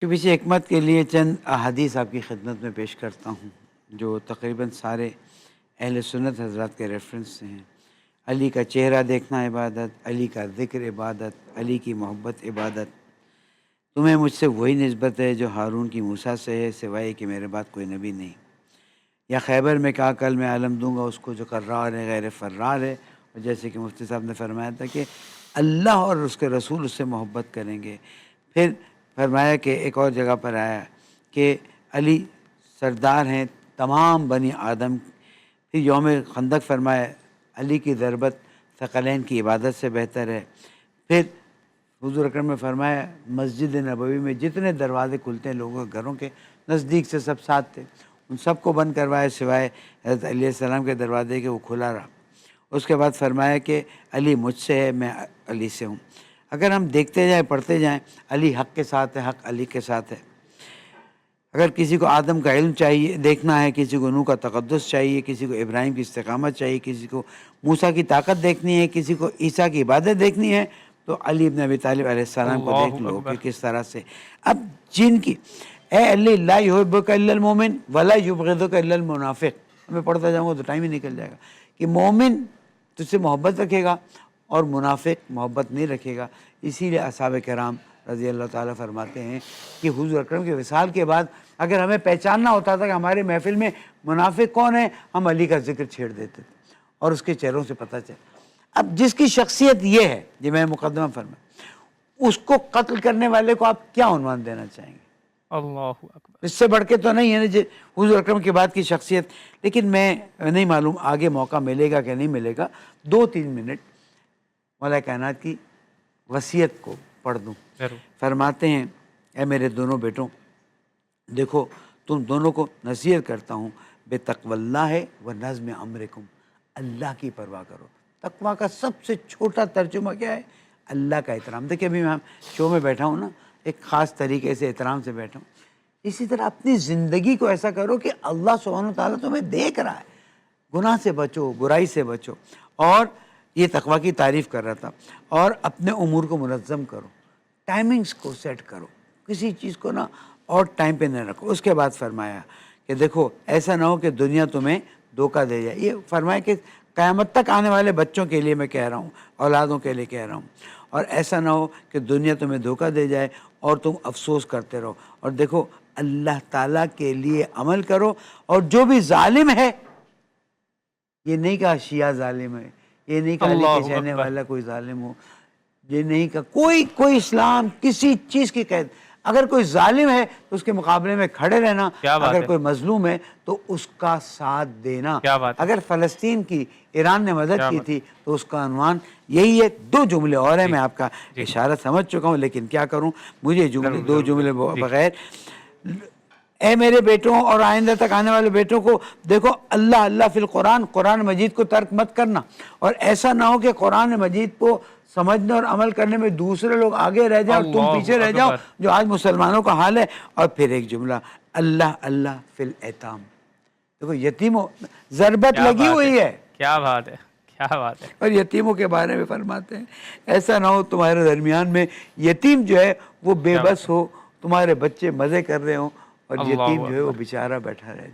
کے پیچھے حکمت کے لیے چند احادیث آپ کی خدمت میں پیش کرتا ہوں جو تقریباً سارے اہل سنت حضرات کے ریفرنس سے ہیں۔ علی کا چہرہ دیکھنا عبادت، علی کا ذکر عبادت، علی کی محبت عبادت۔ تمہیں مجھ سے وہی نسبت ہے جو ہارون کی موسیٰ سے ہے، سوائے کہ میرے بعد کوئی نبی نہیں۔ یا خیبر میں کہا کل میں عالم دوں گا اس کو جو قرار ہے غیر فرار ہے، اور جیسے کہ مفتی صاحب نے فرمایا تھا کہ اللہ اور اس کے رسول اس سے محبت کریں گے۔ پھر فرمایا کہ ایک اور جگہ پر آیا کہ علی سردار ہیں تمام بنی آدم۔ پھر یوم خندق فرمایا علی کی ضربت ثقلین کی عبادت سے بہتر ہے۔ پھر حضور اکرم نے فرمایا مسجد نبوی میں جتنے دروازے کھلتے ہیں لوگوں کے گھروں کے نزدیک سے سب ساتھ تھے، ان سب کو بند کروایا سوائے حضرت علیہ السلام کے دروازے کے، وہ کھلا رہا۔ اس کے بعد فرمایا کہ علی مجھ سے ہے، میں علی سے ہوں۔ اگر ہم دیکھتے جائیں پڑھتے جائیں، علی حق کے ساتھ ہے، حق علی کے ساتھ ہے۔ اگر کسی کو آدم کا علم چاہیے دیکھنا ہے، کسی کو نوح کا تقدس چاہیے، کسی کو ابراہیم کی استقامت چاہیے، کسی کو موسیٰ کی طاقت دیکھنی ہے، کسی کو عیسیٰ کی عبادت دیکھنی ہے، تو علی بن ابی طالب علیہ السلام کو دیکھ لو کہ کس طرح سے۔ اب جن کی اے علی لا یحبک الا المومن ولا یبغضک الا المنافق، میں پڑھتا جاؤں گا تو ٹائم ہی نکل جائے گا، کہ مومن تجھ سے محبت رکھے گا اور منافق محبت نہیں رکھے گا۔ اسی لیے اصحاب کرام رضی اللہ تعالیٰ فرماتے ہیں کہ حضور اکرم کے وصال کے بعد اگر ہمیں پہچاننا ہوتا تھا کہ ہمارے محفل میں منافق کون ہے، ہم علی کا ذکر چھیڑ دیتے تھے اور اس کے چہروں سے پتہ چلا۔ اب جس کی شخصیت یہ ہے جو میں مقدمہ فرمایا، اس کو قتل کرنے والے کو آپ کیا عنوان دینا چاہیں گے؟ اللہ اکبر۔ اس سے بڑھ کے تو نہیں ہے نا حضور اکرم کے بعد کی شخصیت۔ لیکن میں نہیں معلوم آگے موقع ملے گا کہ نہیں ملے گا، 2-3 منٹ مولا کائنات کی وصیت کو پڑھ دوں۔ فرماتے ہیں اے میرے دونوں بیٹوں، دیکھو تم دونوں کو نصیحت کرتا ہوں بے تقوی اللہ و نظم امرکم، اللہ کی پرواہ کرو۔ تقوی کا سب سے چھوٹا ترجمہ کیا ہے؟ اللہ کا احترام۔ دیکھیں ابھی میں شو میں بیٹھا ہوں نا، ایک خاص طریقے سے احترام سے بیٹھا ہوں، اسی طرح اپنی زندگی کو ایسا کرو کہ اللہ سبحانہ وتعالیٰ تمہیں دیکھ رہا ہے۔ گناہ سے بچو، برائی سے بچو، اور یہ تقوی کی تعریف کر رہا تھا۔ اور اپنے امور کو منظم کرو، ٹائمنگز کو سیٹ کرو، کسی چیز کو نا اور ٹائم پہ نہ رکھو۔ اس کے بعد فرمایا کہ دیکھو ایسا نہ ہو کہ دنیا تمہیں دھوکہ دے جائے۔ یہ فرمایا کہ قیامت تک آنے والے بچوں کے لیے میں کہہ رہا ہوں، اولادوں کے لیے کہہ رہا ہوں، اور ایسا نہ ہو کہ دنیا تمہیں دھوکہ دے جائے اور تم افسوس کرتے رہو۔ اور دیکھو اللہ تعالیٰ کے لیے عمل کرو، اور جو بھی ظالم ہے، یہ نہیں کہا شیعہ ظالم ہے، یہ نہیں کہا علی کے چہنے والا کوئی ظالم ہو، یہ نہیں کہا کوئی اسلام کسی چیز کی قید۔ اگر کوئی ظالم ہے تو اس کے مقابلے میں کھڑے رہنا، اگر کوئی مظلوم ہے تو اس کا ساتھ دینا۔ اگر فلسطین کی ایران نے مدد کی تھی تو اس کا عنوان یہی ہے۔ 2 جملے اور ہیں، میں آپ کا اشارہ سمجھ چکا ہوں لیکن کیا کروں، مجھے 2 جملے بغیر۔ اے میرے بیٹوں اور آئندہ تک آنے والے بیٹوں کو دیکھو، اللہ فی القرآن، قرآن مجید کو ترک مت کرنا، اور ایسا نہ ہو کہ قرآن مجید کو سمجھنے اور عمل کرنے میں دوسرے لوگ آگے رہ جاؤ اور تم پیچھے رہ جاؤ، جو آج مسلمانوں کا حال ہے۔ اور پھر ایک جملہ، اللہ فی الیتام، دیکھو یتیموں ضربت لگی ہوئی ہے۔ کیا بات ہے، کیا بات ہے۔ اور یتیموں کے بارے میں فرماتے ہیں ایسا نہ ہو تمہارے درمیان میں یتیم جو ہے وہ بے بس ہو، تمہارے بچے مزے کر رہے ہوں اور یتیم جو ہے وہ بیچارہ بیٹھا رہے۔